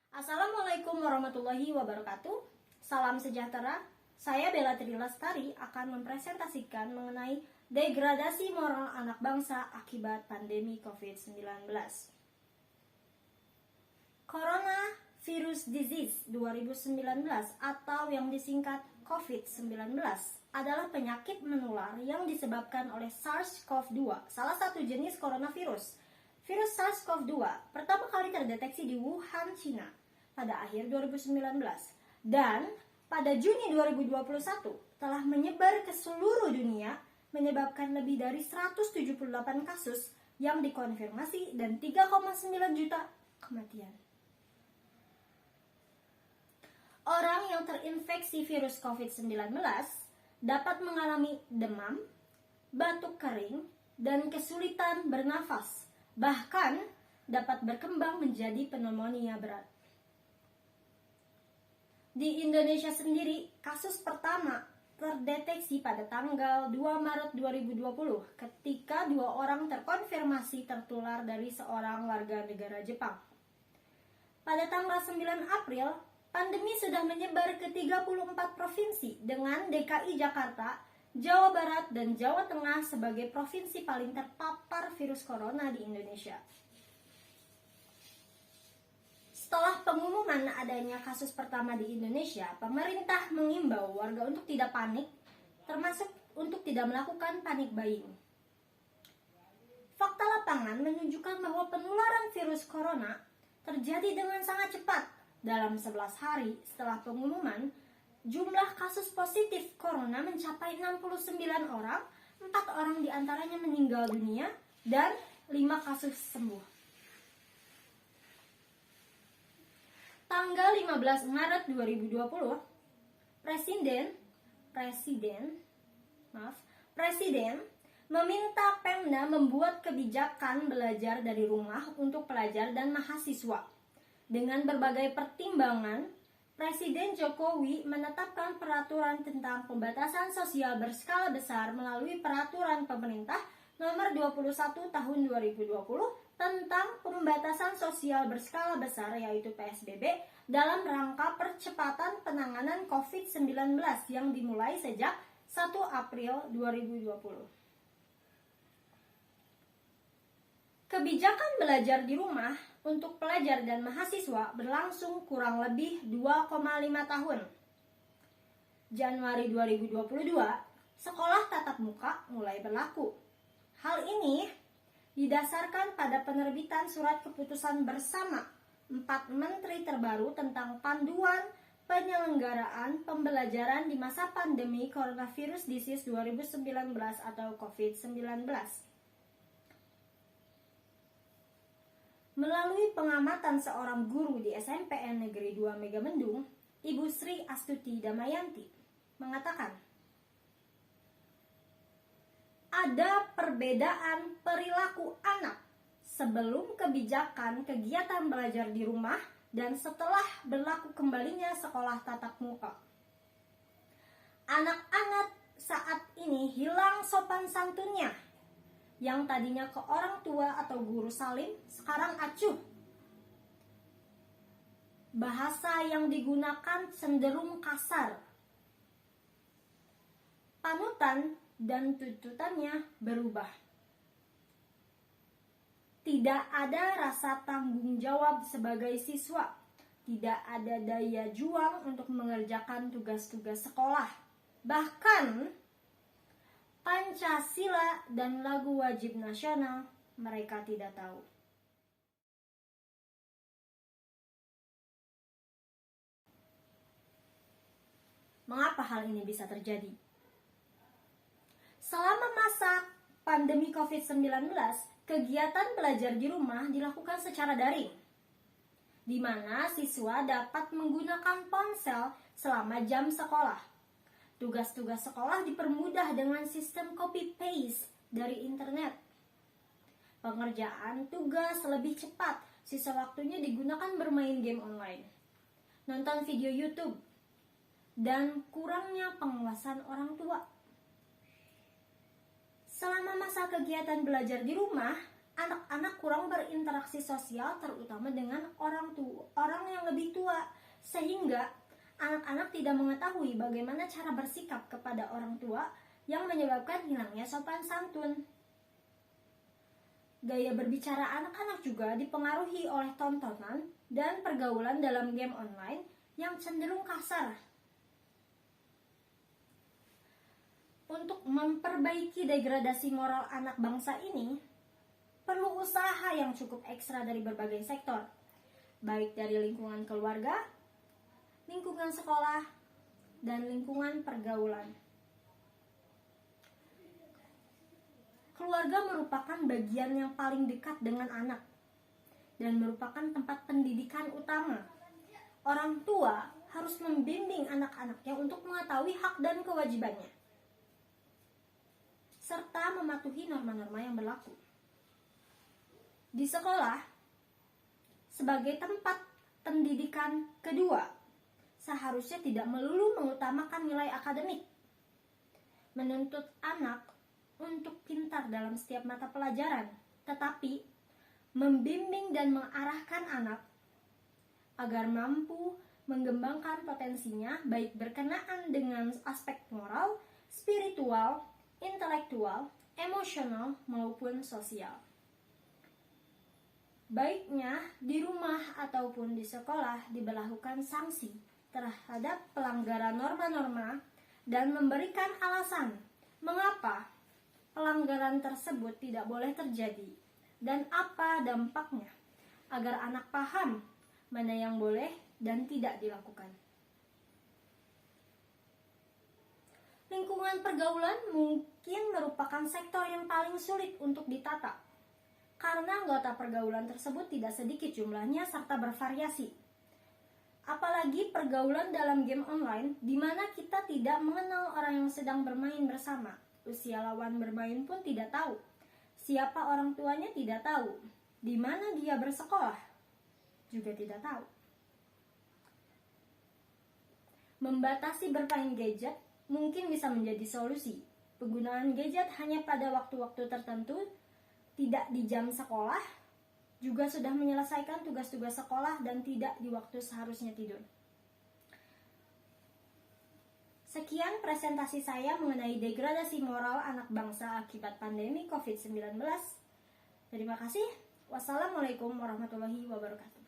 Assalamualaikum warahmatullahi wabarakatuh. Salam sejahtera. Saya Bella Tri Lestari akan mempresentasikan mengenai degradasi moral anak bangsa akibat pandemi COVID-19. Coronavirus Disease 2019 atau yang disingkat COVID-19 adalah penyakit menular yang disebabkan oleh SARS-CoV-2, salah satu jenis coronavirus. Virus SARS-CoV-2 pertama kali terdeteksi di Wuhan, China pada akhir 2019 dan pada Juni 2021 telah menyebar ke seluruh dunia, menyebabkan lebih dari 178 kasus yang dikonfirmasi dan 3,9 juta kematian. Orang yang terinfeksi virus COVID-19 dapat mengalami demam, batuk kering, dan kesulitan bernafas. Bahkan dapat berkembang menjadi pneumonia berat. Di Indonesia sendiri, kasus pertama terdeteksi pada tanggal 2 Maret 2020 ketika 2 orang terkonfirmasi tertular dari seorang warga negara Jepang. Pada tanggal 9 April, pandemi sudah menyebar ke 34 provinsi dengan DKI Jakarta, Jawa Barat, dan Jawa Tengah sebagai provinsi paling terpapar virus corona di Indonesia. Setelah pengumuman adanya kasus pertama di Indonesia, pemerintah mengimbau warga untuk tidak panik, termasuk untuk tidak melakukan panic buying. Fakta lapangan menunjukkan bahwa penularan virus corona terjadi dengan sangat cepat. Dalam 11 hari setelah pengumuman, jumlah kasus positif corona mencapai 69 orang, 4 orang diantaranya meninggal dunia, dan 5 kasus sembuh. Tanggal 15 Maret 2020, Presiden meminta Pemda membuat kebijakan belajar dari rumah untuk pelajar dan mahasiswa. Dengan berbagai pertimbangan, Presiden Jokowi menetapkan peraturan tentang pembatasan sosial berskala besar melalui peraturan pemerintah nomor 21 tahun 2020 tentang pembatasan sosial berskala besar yaitu PSBB dalam rangka percepatan penanganan COVID-19 yang dimulai sejak 1 April 2020. Kebijakan belajar di rumah untuk pelajar dan mahasiswa berlangsung kurang lebih 2,5 tahun. Januari 2022, sekolah tatap muka mulai berlaku. Hal ini didasarkan pada penerbitan surat keputusan bersama 4 menteri terbaru tentang panduan penyelenggaraan pembelajaran di masa pandemi Coronavirus Disease 2019 atau COVID-19. Melalui pengamatan seorang guru di SMPN Negeri 2 Megamendung, Ibu Sri Astuti Damayanti mengatakan, ada perbedaan perilaku anak sebelum kebijakan kegiatan belajar di rumah dan setelah berlaku kembalinya sekolah tatap muka. Anak-anak saat ini hilang sopan santunnya. Yang tadinya ke orang tua atau guru salim, sekarang acuh. Bahasa yang digunakan cenderung kasar. Panutan dan tuntutannya berubah. Tidak ada rasa tanggung jawab sebagai siswa. Tidak ada daya juang untuk mengerjakan tugas-tugas sekolah. Bahkan Pancasila dan lagu wajib nasional mereka tidak tahu. Mengapa hal ini bisa terjadi? Selama masa pandemi COVID-19, kegiatan belajar di rumah dilakukan secara daring, di mana siswa dapat menggunakan ponsel selama jam sekolah. Tugas-tugas sekolah dipermudah dengan sistem copy-paste dari internet. Pengerjaan tugas lebih cepat, sisa waktunya digunakan bermain game online, nonton video YouTube, dan kurangnya pengawasan orang tua. Selama masa kegiatan belajar di rumah, anak-anak kurang berinteraksi sosial terutama dengan orang orang yang lebih tua, sehingga anak-anak tidak mengetahui bagaimana cara bersikap kepada orang tua yang menyebabkan hilangnya sopan santun. Gaya berbicara anak-anak juga dipengaruhi oleh tontonan dan pergaulan dalam game online yang cenderung kasar. Untuk memperbaiki degradasi moral anak bangsa ini, perlu usaha yang cukup ekstra dari berbagai sektor, baik dari lingkungan keluarga, lingkungan sekolah, dan lingkungan pergaulan. Keluarga merupakan bagian yang paling dekat dengan anak dan merupakan tempat pendidikan utama. Orang tua harus membimbing anak-anaknya untuk mengetahui hak dan kewajibannya, serta mematuhi norma-norma yang berlaku. Di sekolah, sebagai tempat pendidikan kedua, seharusnya tidak melulu mengutamakan nilai akademik. Menuntut anak untuk pintar dalam setiap mata pelajaran, tetapi membimbing dan mengarahkan anak agar mampu mengembangkan potensinya baik berkenaan dengan aspek moral, spiritual, intelektual, emosional, maupun sosial. Baiknya di rumah ataupun di sekolah diberlakukan sanksi terhadap pelanggaran norma-norma dan memberikan alasan mengapa pelanggaran tersebut tidak boleh terjadi dan apa dampaknya, agar anak paham mana yang boleh dan tidak dilakukan. Lingkungan pergaulan mungkin merupakan sektor yang paling sulit untuk ditata, karena anggota pergaulan tersebut tidak sedikit jumlahnya serta bervariasi. Apalagi pergaulan dalam game online, di mana kita tidak mengenal orang yang sedang bermain bersama. Usia lawan bermain pun tidak tahu. Siapa orang tuanya tidak tahu. Di mana dia bersekolah juga tidak tahu. Membatasi bermain gadget mungkin bisa menjadi solusi. Penggunaan gadget hanya pada waktu-waktu tertentu, tidak di jam sekolah, juga sudah menyelesaikan tugas-tugas sekolah dan tidak di waktu seharusnya tidur. Sekian presentasi saya mengenai degradasi moral anak bangsa akibat pandemi COVID-19. Terima kasih. Wassalamualaikum warahmatullahi wabarakatuh.